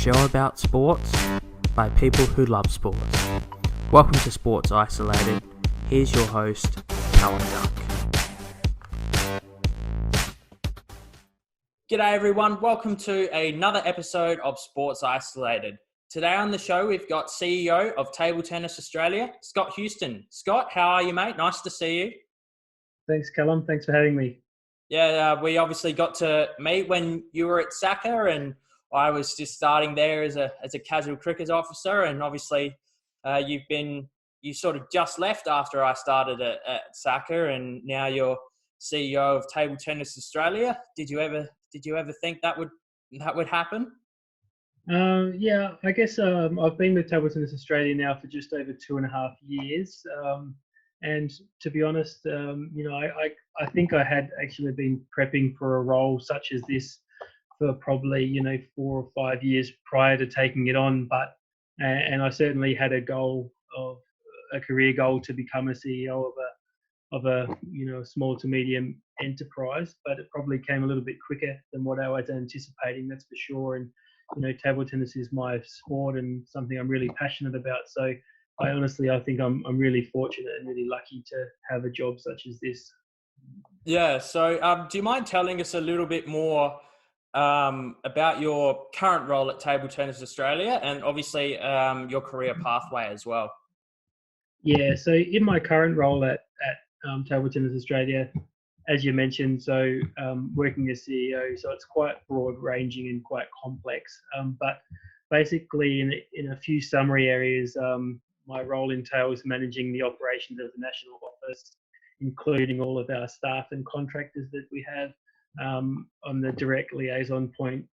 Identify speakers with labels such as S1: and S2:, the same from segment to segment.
S1: show about sports by people who love sports. Welcome to Sports Isolated. Here's your host, Callum. G'day everyone, welcome to another episode of Sports Isolated. Today on the show we've got CEO of Table Tennis Australia, Scott Houston. Scott, how are you, mate? Nice to see you.
S2: Thanks, Callum. Thanks for having me.
S1: Yeah, we obviously got to meet when you were at SACA, and I was just starting there as a casual cricket officer, and obviously you sort of just left after I started at SACA, and now you're CEO of Table Tennis Australia. Did you ever think that would happen?
S2: Yeah, I guess I've been with Table Tennis Australia now for just over 2.5 years. And to be honest, I think I had actually been prepping for a role such as this for probably 4 or 5 years prior to taking it on. And I certainly had a career goal to become a CEO of a small to medium enterprise, but it probably came a little bit quicker than what I was anticipating, that's for sure. And table tennis is my sport and something I'm really passionate about. So I think I'm really fortunate and really lucky to have a job such as this.
S1: Yeah. So do you mind telling us a little bit more about your current role at Table Tennis Australia and obviously your career pathway as well?
S2: Yeah. So in my current role at Table Tennis Australia, as you mentioned, so working as CEO, so it's quite broad ranging and quite complex. But basically in a few summary areas, my role entails managing the operations of the national office, including all of our staff and contractors that we have, on the direct liaison point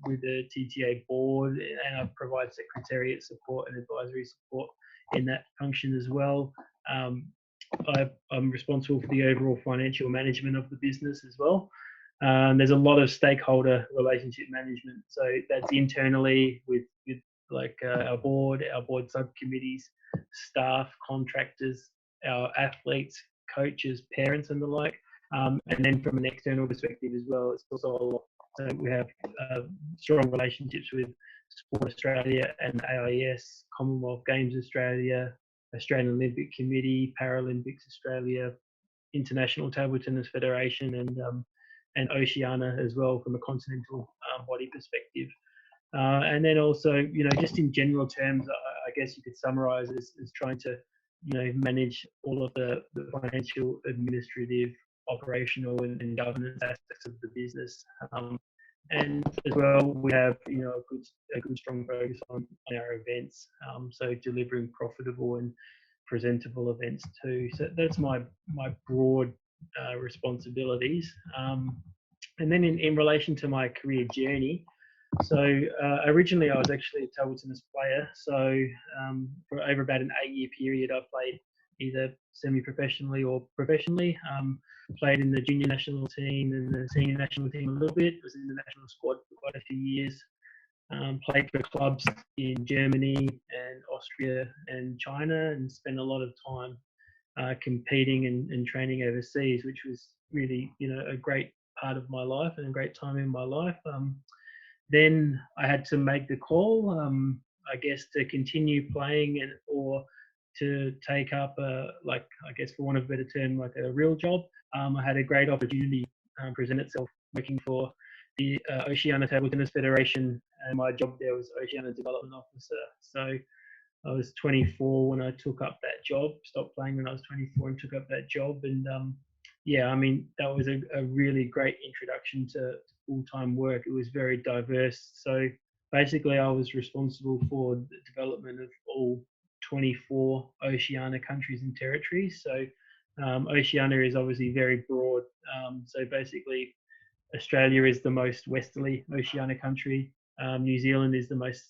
S2: with the TTA board, and I provide secretariat support and advisory support in that function as well. I'm responsible for the overall financial management of the business as well. There's a lot of stakeholder relationship management, so that's internally with our board subcommittees, staff, contractors, our athletes, coaches, parents, and the like. And then from an external perspective as well, it's also a lot. So we have strong relationships with Sport Australia and AIS, Commonwealth Games Australia, Australian Olympic Committee, Paralympics Australia, International Table Tennis Federation, and Oceania as well from a continental body perspective. And then also, just in general terms, I guess you could summarise as trying to, manage all of the financial, administrative, operational, and governance aspects of the business. And as well, we have a good strong focus on our events, so delivering profitable and presentable events too. So that's my broad responsibilities. And then in relation to my career journey, so originally I was actually a table tennis player. So for over about an 8-year period, I played either semi-professionally or professionally. Played in the junior national team and the senior national team a little bit. Was in the national squad for quite a few years. Played for clubs in Germany and Austria and China, and spent a lot of time competing and training overseas, which was really a great part of my life and a great time in my life. Then I had to make the call, I guess, to continue playing or to take up for want of a better term, like a real job. I had a great opportunity present itself working for the Oceania Table Tennis Federation, and my job there was Oceania Development Officer. So I was 24 when I took up that job, stopped playing when I was 24 and took up that job. And that was a really great introduction to full-time work. It was very diverse. So basically I was responsible for the development of all 24 Oceania countries and territories. So Oceania is obviously very broad. So basically, Australia is the most westerly Oceania country. New Zealand is the most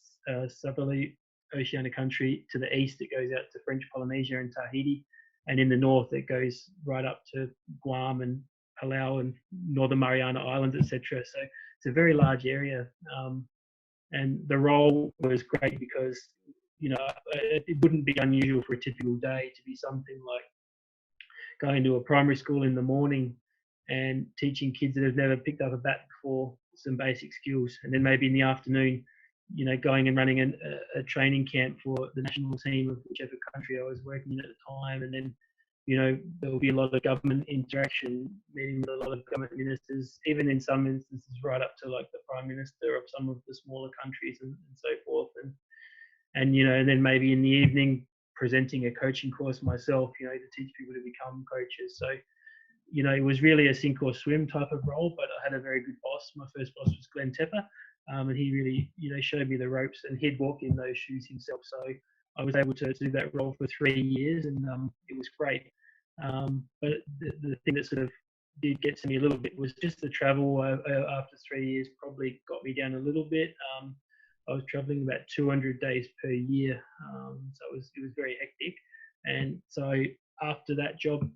S2: southerly Oceania country. To the east, it goes out to French Polynesia and Tahiti. And in the north, it goes right up to Guam and Palau and Northern Mariana Islands, etc. So it's a very large area. And the role was great because, it wouldn't be unusual for a typical day to be something like going to a primary school in the morning and teaching kids that have never picked up a bat before some basic skills. And then maybe in the afternoon, going and running a training camp for the national team of whichever country I was working in at the time. And then, there will be a lot of government interaction, meeting with a lot of government ministers, even in some instances right up to like the prime minister of some of the smaller countries and so forth. And then maybe in the evening presenting a coaching course myself, to teach people to become coaches. So, it was really a sink or swim type of role, but I had a very good boss. My first boss was Glenn Tepper, and he really, showed me the ropes, and he'd walk in those shoes himself. So I was able to do that role for 3 years, and it was great. But the thing that sort of did get to me a little bit was just the travel. After 3 years, probably got me down a little bit. I was traveling about 200 days per year, so it was very hectic. And so after that job,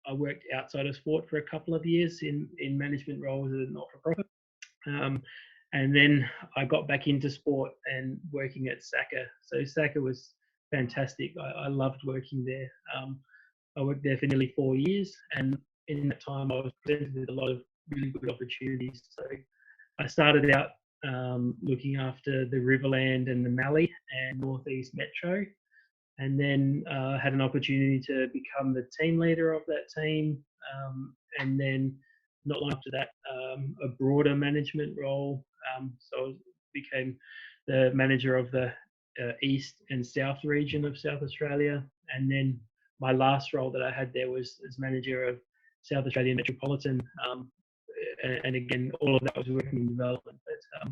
S2: I worked outside of sport for a couple of years in management roles at a not-for-profit. And then I got back into sport and working at SACA. So SACA was fantastic. I loved working there. I worked there for nearly 4 years, and in that time I was presented with a lot of really good opportunities. So I started out looking after the Riverland and the Mallee and Northeast Metro, and then had an opportunity to become the team leader of that team. And then not long after that, a broader management role. So I became the manager of the East and South region of South Australia. And then my last role that I had there was as manager of South Australian Metropolitan. And again, all of that was working in development. But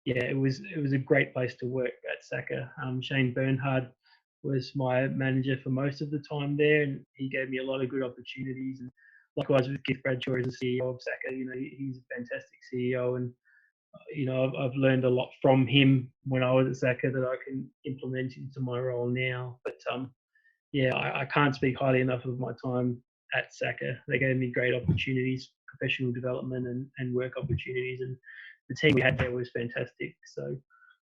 S2: yeah, it was a great place to work at SACA. Shane Bernhard was my manager for most of the time there, and he gave me a lot of good opportunities. And likewise with Keith Bradshaw as the CEO of SACA, he's a fantastic CEO, and I've learned a lot from him when I was at SACA that I can implement into my role now. But yeah, I can't speak highly enough of my time at SACA. They gave me great opportunities, professional development and work opportunities, and the team we had there was fantastic. So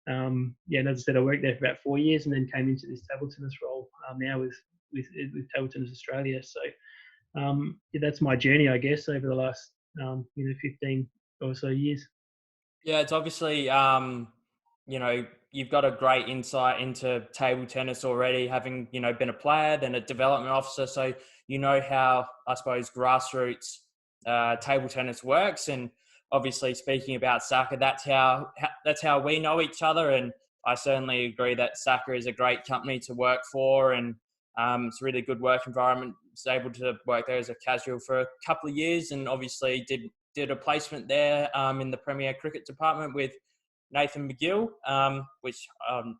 S2: yeah, and as I said, I worked there for about 4 years and then came into this table tennis role now with Table Tennis Australia. So yeah, that's my journey, I guess, over the last 15 or so years.
S1: Yeah, it's obviously you've got a great insight into table tennis already, having been a player, then a development officer. So how, I suppose, grassroots table tennis works. And obviously, speaking about SACA, that's how we know each other. And I certainly agree that SACA is a great company to work for, and it's a really good work environment. I was able to work there as a casual for a couple of years, and obviously did a placement there in the Premier Cricket Department with Nathan McGill, which I'll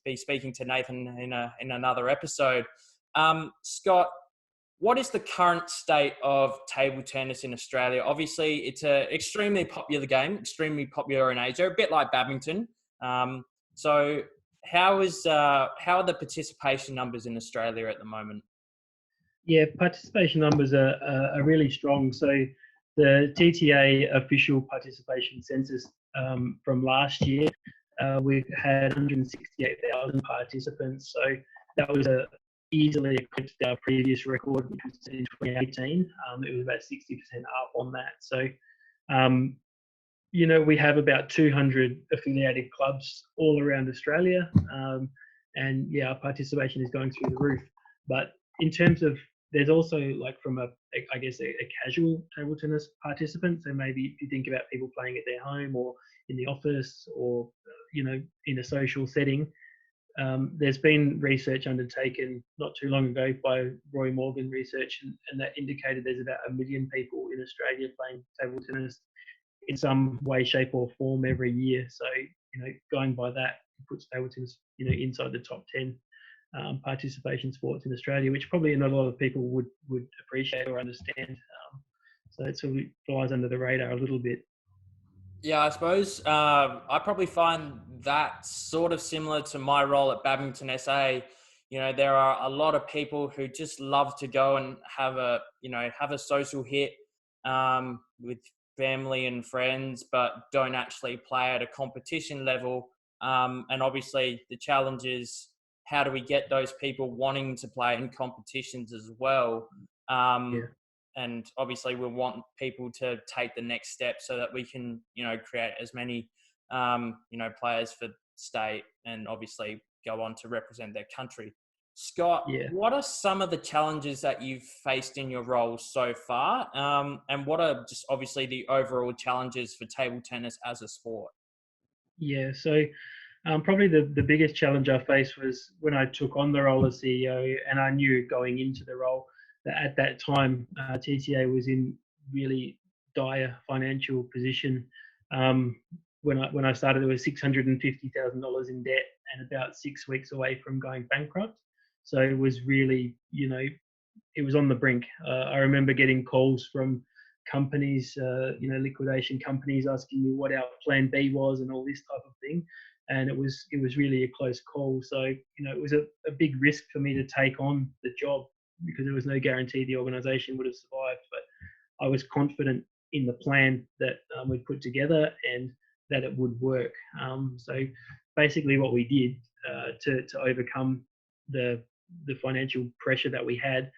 S1: be speaking to Nathan in another episode. Scott, what is the current state of table tennis in Australia? Obviously, it's an extremely popular game, extremely popular in Asia, a bit like badminton. So how are the participation numbers in Australia at the moment?
S2: Yeah, participation numbers are really strong. So the TTA official participation census from last year, we've had 168,000 participants. So that was easily eclipsed our previous record, which was in 2018. It was about 60% up on that. So, we have about 200 affiliated clubs all around Australia. And yeah, our participation is going through the roof. But in terms of, there's also from a casual table tennis participant. So maybe if you think about people playing at their home or in the office or, in a social setting, there's been research undertaken not too long ago by Roy Morgan Research, and that indicated there's about 1 million people in Australia playing table tennis in some way, shape or form every year. So, going by that, puts table tennis, inside the top 10 participation sports in Australia, which probably not a lot of people would appreciate or understand. So it sort of flies under the radar a little bit.
S1: Yeah, I suppose I probably find that sort of similar to my role at Badminton SA. There are a lot of people who just love to go and have a social hit with family and friends, but don't actually play at a competition level. And obviously the challenge is, how do we get those people wanting to play in competitions as well?
S2: Yeah.
S1: And obviously we want people to take the next step so that we can, create as many, players for state and obviously go on to represent their country. Scott,
S2: Yeah.
S1: what are some of the challenges that you've faced in your role so far? And what are just obviously the overall challenges for table tennis as a sport?
S2: Yeah. So probably the biggest challenge I faced was when I took on the role as CEO, and I knew going into the role that at that time TTA was in really dire financial position. Um, when I started, there was $650,000 in debt and about 6 weeks away from going bankrupt. So it was really, it was on the brink. I remember getting calls from companies, liquidation companies, asking me what our plan B was and all this type of thing. And it was really a close call. So it was a big risk for me to take on the job because there was no guarantee the organisation would have survived. But I was confident in the plan that we'd put together and that it would work. So basically, what we did to overcome the financial pressure that we had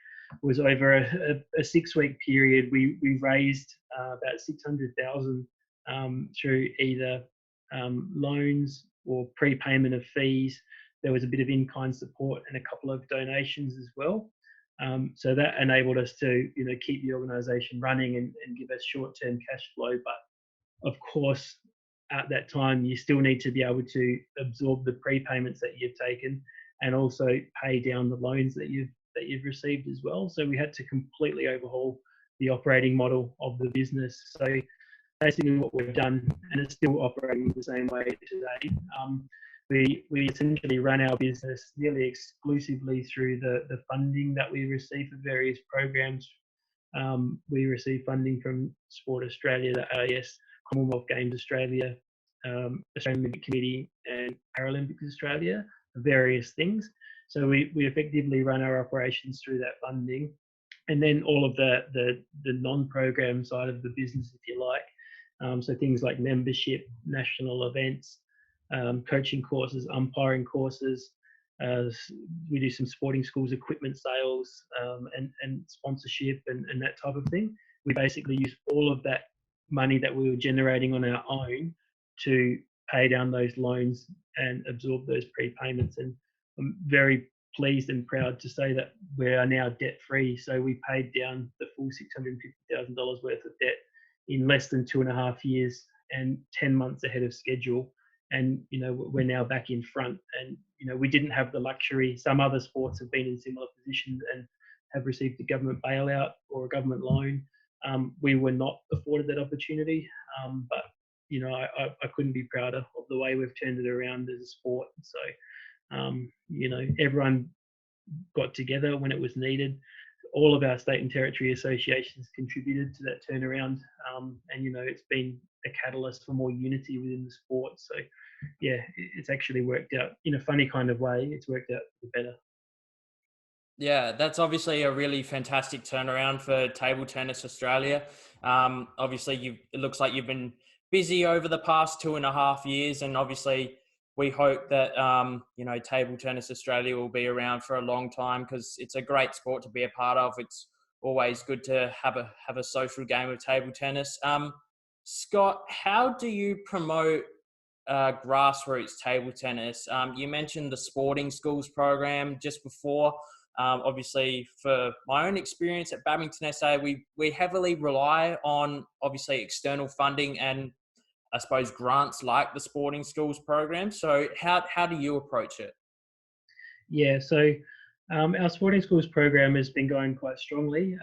S2: was over a 6 week period. We raised about 600,000 through either loans or prepayment of fees. There was a bit of in-kind support and a couple of donations as well. So that enabled us to keep the organisation running and give us short-term cash flow. But of course, at that time, you still need to be able to absorb the prepayments that you've taken and also pay down the loans that you've received as well. So we had to completely overhaul the operating model of the business. So basically what we've done, and it's still operating the same way today, we essentially run our business nearly exclusively through the funding that we receive for various programs. We receive funding from Sport Australia, the AIS, Commonwealth Games Australia, Australian Olympic Committee, and Paralympics Australia, various things. So we effectively run our operations through that funding, and then all of the non-program side of the business, if you like. So things like membership, national events, coaching courses, umpiring courses. We do some sporting schools equipment sales and sponsorship and that type of thing. We basically use all of that money that we were generating on our own to pay down those loans and absorb those prepayments. And I'm very pleased and proud to say that we are now debt free. So we paid down the full $650,000 worth of debt in less than 2.5 years and 10 months ahead of schedule. And we're now back in front. And we didn't have the luxury. Some other sports have been in similar positions and have received a government bailout or a government loan. We were not afforded that opportunity, but I couldn't be prouder of the way we've turned it around as a sport. So everyone got together when it was needed. All of our state and territory associations contributed to that turnaround, and it's been a catalyst for more unity within the sport. So yeah, it's actually worked out in a funny kind of way. It's worked out for the better.
S1: Yeah, that's obviously a really fantastic turnaround for Table Tennis Australia. Obviously, it looks like you've been busy over the past 2.5 years, and obviously we hope that Table Tennis Australia will be around for a long time because it's a great sport to be a part of. It's always good to have a social game of table tennis. Scott, how do you promote grassroots table tennis? You mentioned the sporting schools program just before. Obviously, for my own experience at Badminton SA, we heavily rely on obviously external funding and I suppose grants like the sporting schools program. So how do you approach it?
S2: Yeah, so our sporting schools program has been going quite strongly.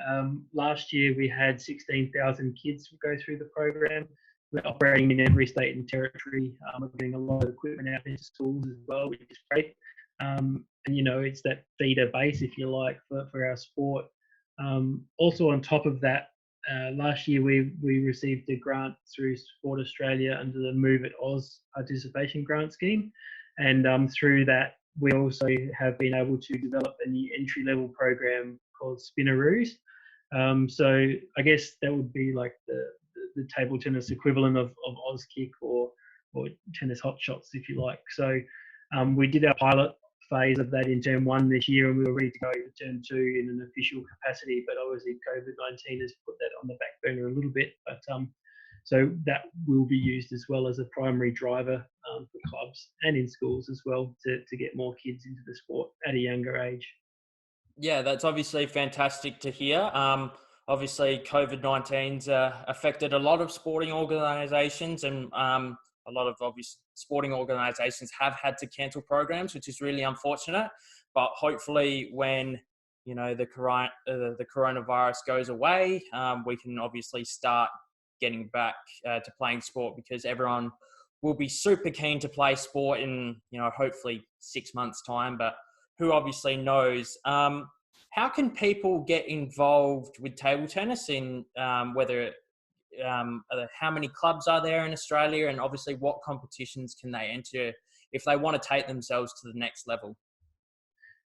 S2: Last year we had 16,000 kids go through the program. We're operating in every state and territory. We're getting a lot of equipment out into schools as well, which is great. And it's that feeder base, if you like, for our sport. Also on top of that, last year we received a grant through Sport Australia under the Move It Oz participation grant scheme, and through that we also have been able to develop a new entry-level program called Spinnaroos. So I guess that would be like the table tennis equivalent of Auskick or tennis hot shots, if you like. So we did our pilot phase of that in term 1 this year, and we were ready to go to term 2 in an official capacity, but obviously COVID-19 has put that on the back burner a little bit. But so that will be used as well as a primary driver for clubs and in schools as well to get more kids into the sport at a younger age.
S1: Yeah, that's obviously fantastic to hear. Obviously, COVID-19's affected a lot of sporting organisations, and a lot of obvious sporting organisations have had to cancel programs, which is really unfortunate. But hopefully, when the coronavirus goes away, we can obviously start getting back to playing sport, because everyone will be super keen to play sport in hopefully 6 months' time. But who obviously knows? How can people get involved with table tennis? In how many clubs are there in Australia, and obviously what competitions can they enter if they want to take themselves to the next level?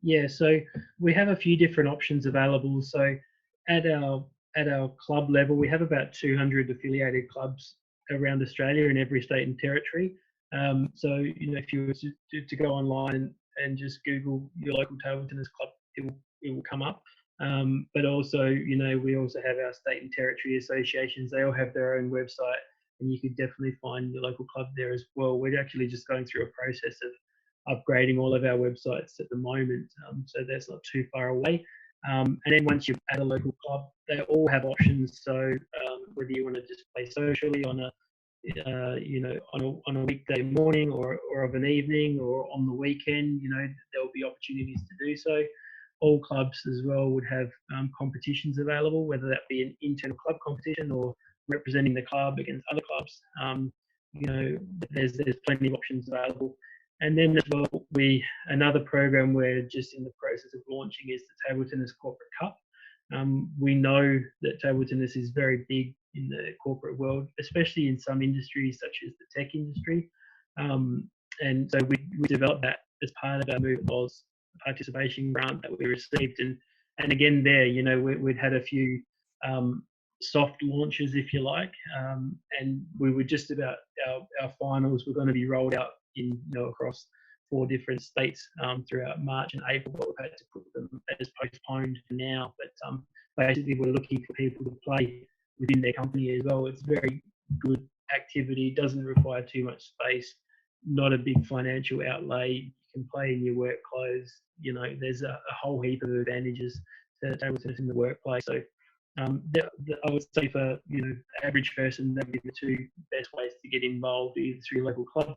S2: Yeah, so we have a few different options available. So at our club level, we have about 200 affiliated clubs around Australia in every state and territory. So if you were to go online and just Google your local table tennis club, it will come up. But also, we also have our state and territory associations. They all have their own website, and you could definitely find your local club there as well. We're actually just going through a process of upgrading all of our websites at the moment, so that's not too far away. And then once you're at a local club, they all have options. So whether you want to just play socially on a on a weekday morning or of an evening or on the weekend, there will be opportunities to do so. All clubs as well would have competitions available, whether that be an internal club competition or representing the club against other clubs. There's plenty of options available. And then as well, another program we're just in the process of launching is the Table Tennis Corporate Cup. We know that table tennis is very big in the corporate world, especially in some industries such as the tech industry. And so we developed that as part of our Move Oz participation grant that we received. And again, there, we'd had a few soft launches, if you like, and we were just about our finals were going to be rolled out across 4 different states throughout March and April, but we've had to put them as postponed for now. But basically, we're looking for people to play within their company as well. It's very good activity, doesn't require too much space, not a big financial outlay. You can play in your work clothes. There's a whole heap of advantages to table tennis in the workplace. So I would say for the average person, that would be the 2 best ways to get involved, either through your local club,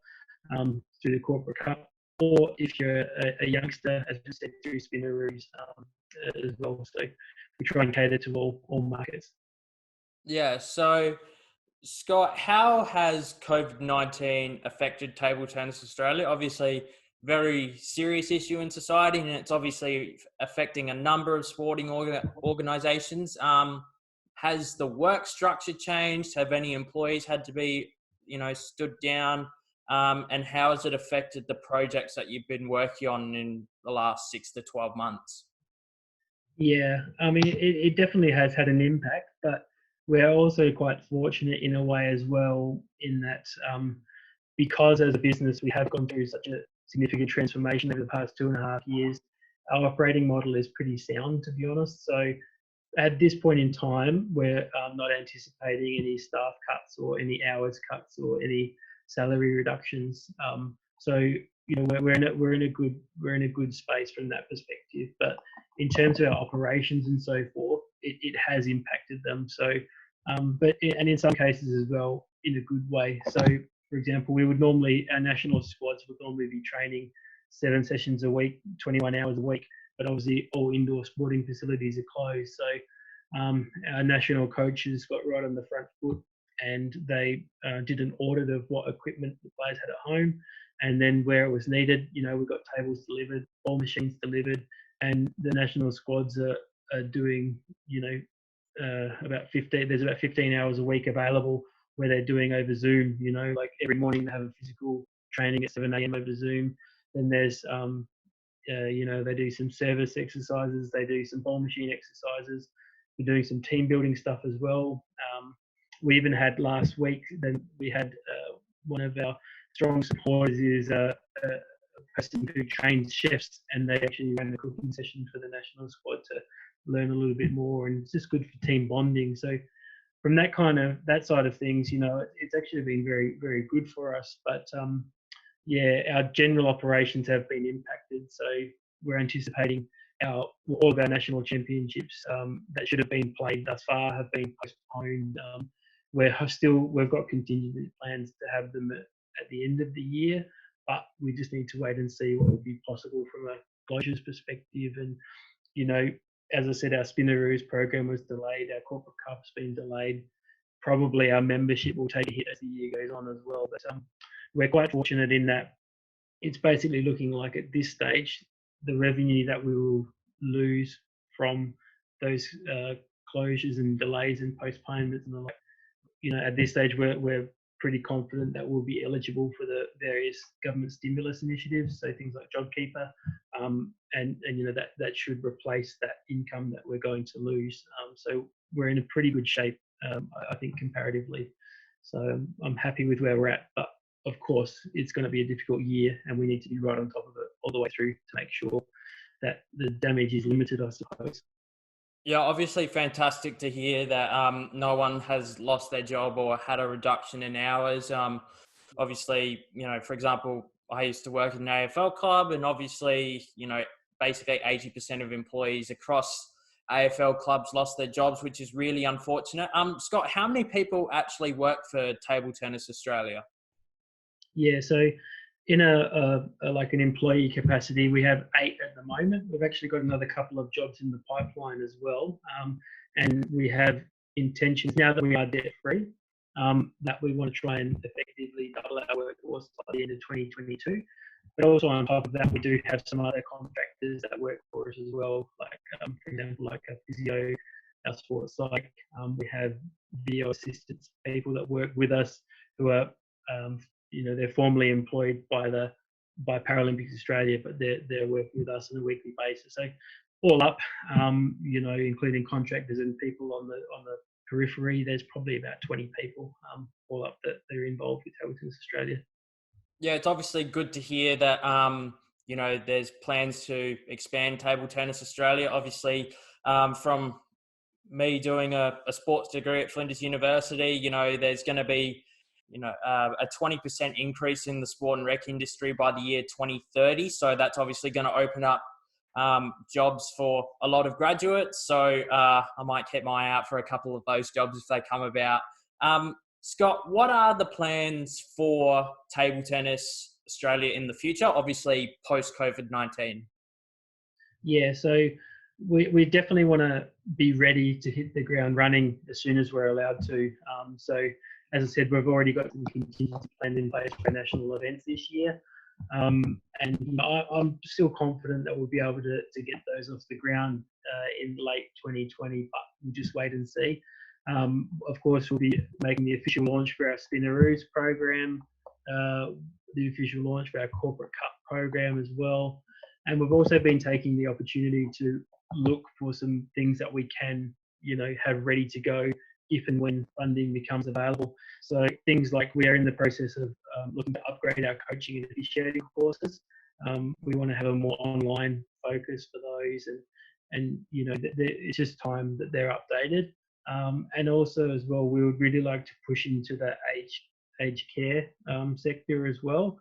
S2: through the corporate cup, or if you're a youngster, as I said, through spinneroos as well. So we try and cater to all markets.
S1: Yeah. So, Scott, how has COVID-19 affected Table Tennis Australia? Obviously, very serious issue in society, and it's obviously affecting a number of sporting organisations. Has the work structure changed? Have any employees had to be, stood down? And how has it affected the projects that you've been working on in the last 6 to 12 months?
S2: Yeah, I mean, it definitely has had an impact, but we're also quite fortunate in a way as well, in that because as a business we have gone through such a significant transformation over the past 2.5 years, our operating model is pretty sound, to be honest. So at this point in time, we're not anticipating any staff cuts or any hours cuts or any salary reductions. So we're in a good space from that perspective. But in terms of our operations and so forth, it has impacted them. So, and in some cases as well, in a good way. So, for example, our national squads would normally be training 7 sessions a week, 21 hours a week, but obviously all indoor sporting facilities are closed. So our national coaches got right on the front foot, and they did an audit of what equipment the players had at home, and then where it was needed, we got tables delivered, ball machines delivered, and the national squads are doing, there's about 15 hours a week available where they're doing over Zoom. Like every morning they have a physical training at 7 a.m. over Zoom. Then there's they do some service exercises, they do some ball machine exercises, we're doing some team building stuff as well. We even had last week, then we had one of our strong supporters is a person who trains chefs, and they actually ran a cooking session for the national squad to learn a little bit more, and it's just good for team bonding. So from that side of things, it's actually been very, very good for us. But Yeah, our general operations have been impacted, so we're anticipating all of our national championships that should have been played thus far have been postponed. We've got contingent plans to have them at the end of the year, but we just need to wait and see what will be possible from a closures perspective. And as I said, our Spinnaroos program was delayed, our corporate cup's been delayed. Probably our membership will take a hit as the year goes on as well. But we're quite fortunate in that it's basically looking like at this stage, the revenue that we will lose from those closures and delays and postponements and the like, at this stage, we're pretty confident that we'll be eligible for the various government stimulus initiatives, so things like JobKeeper, and that should replace that income that we're going to lose. So we're in a pretty good shape, I think, comparatively. So I'm happy with where we're at, but of course, it's going to be a difficult year, and we need to be right on top of it all the way through to make sure that the damage is limited, I suppose.
S1: Yeah, obviously fantastic to hear that no one has lost their job or had a reduction in hours. Obviously, for example, I used to work in an AFL club, and obviously, basically 80% of employees across AFL clubs lost their jobs, which is really unfortunate. Scott, how many people actually work for Table Tennis Australia?
S2: Yeah, so in a like an employee capacity, we have 8 at the moment. We've actually got another couple of jobs in the pipeline as well, and we have intentions now that we are debt free, that we want to try and effectively double our workforce by the end of 2022. But also on top of that, we do have some other contractors that work for us as well, like for example, like a physio, our sports psych. We have video assistants, people that work with us who are they're formally employed by Paralympics Australia, but they're working with us on a weekly basis. So all up, including contractors and people on the periphery, there's probably about 20 people all up that they're involved with Table Tennis Australia.
S1: Yeah, it's obviously good to hear that there's plans to expand Table Tennis Australia. Obviously, from me doing a sports degree at Flinders University, there's going to be a 20% increase in the sport and rec industry by the year 2030. So that's obviously going to open up jobs for a lot of graduates. So I might keep my eye out for a couple of those jobs if they come about. Scott, what are the plans for Table Tennis Australia in the future, obviously post-COVID-19?
S2: Yeah, so we definitely want to be ready to hit the ground running as soon as we're allowed to. So as I said, we've already got some contingency plans in place for national events this year. And I'm still confident that we'll be able to get those off the ground in late 2020, but we'll just wait and see. Of course, we'll be making the official launch for our Spinnaroos program, the official launch for our Corporate Cup program as well. And we've also been taking the opportunity to look for some things that we can, have ready to go if and when funding becomes available. So things like we are in the process of looking to upgrade our coaching and officiating courses. We want to have a more online focus for those, and it's just time that they're updated. And also as well, we would really like to push into the aged care sector as well.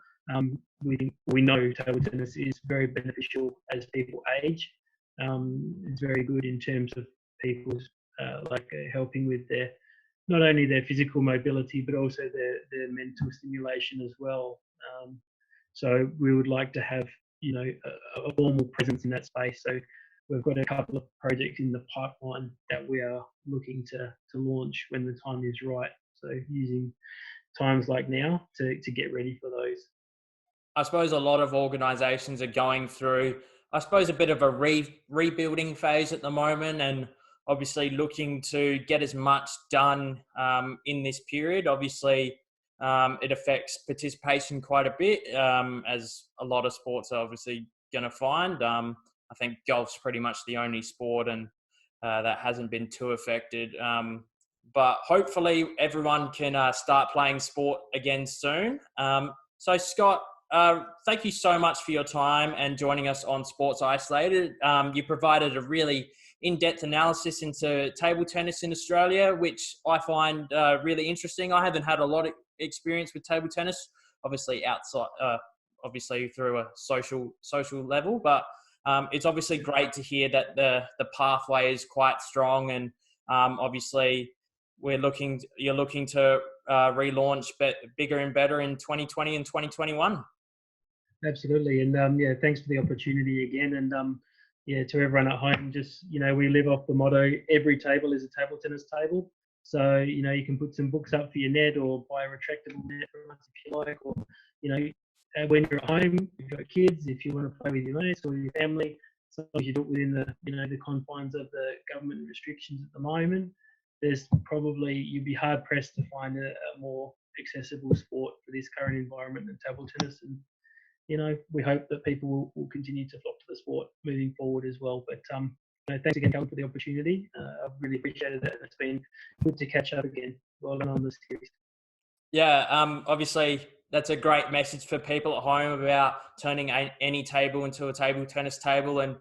S2: We know table tennis is very beneficial as people age. It's very good in terms of people's helping with not only their physical mobility but also their mental stimulation as well. So we would like to have a formal presence in that space. So we've got a couple of projects in the pipeline that we are looking to launch when the time is right. So using times like now to get ready for those.
S1: I suppose a lot of organisations are going through, a bit of a rebuilding phase at the moment, and obviously looking to get as much done in this period. Obviously, it affects participation quite a bit, as a lot of sports are obviously going to find. I think golf's pretty much the only sport and that hasn't been too affected. But hopefully everyone can start playing sport again soon. So Scott, thank you so much for your time and joining us on Sports Isolated. You provided a really in-depth analysis into table tennis in Australia, which I find really interesting. I haven't had a lot of experience with table tennis, obviously outside obviously through a social level, but it's obviously great to hear that the pathway is quite strong, and obviously you're looking to relaunch bigger and better in 2020 and 2021.
S2: Absolutely, and yeah, thanks for the opportunity again, and yeah, to everyone at home, just we live off the motto: every table is a table tennis table. So you can put some books up for your net, or buy a retractable net from us if you like, or when you're at home, if you've got kids, if you want to play with your mates or your family, as long as you do it within the the confines of the government restrictions at the moment, there's probably, you'd be hard pressed to find a more accessible sport for this current environment than table tennis. And we hope that people will continue to flock to the sport moving forward as well. But thanks again, Callum, for the opportunity. I've really appreciated that, and it's been good to catch up again. Well done on the series.
S1: Yeah, obviously that's a great message for people at home about turning any table into a table tennis table, and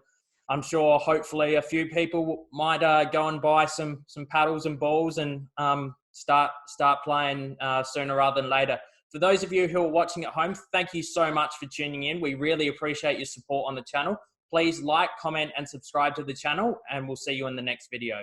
S1: I'm sure hopefully a few people might go and buy some paddles and balls and start playing sooner rather than later. For those of you who are watching at home, thank you so much for tuning in. We really appreciate your support on the channel. Please like, comment, and subscribe to the channel, and we'll see you in the next video.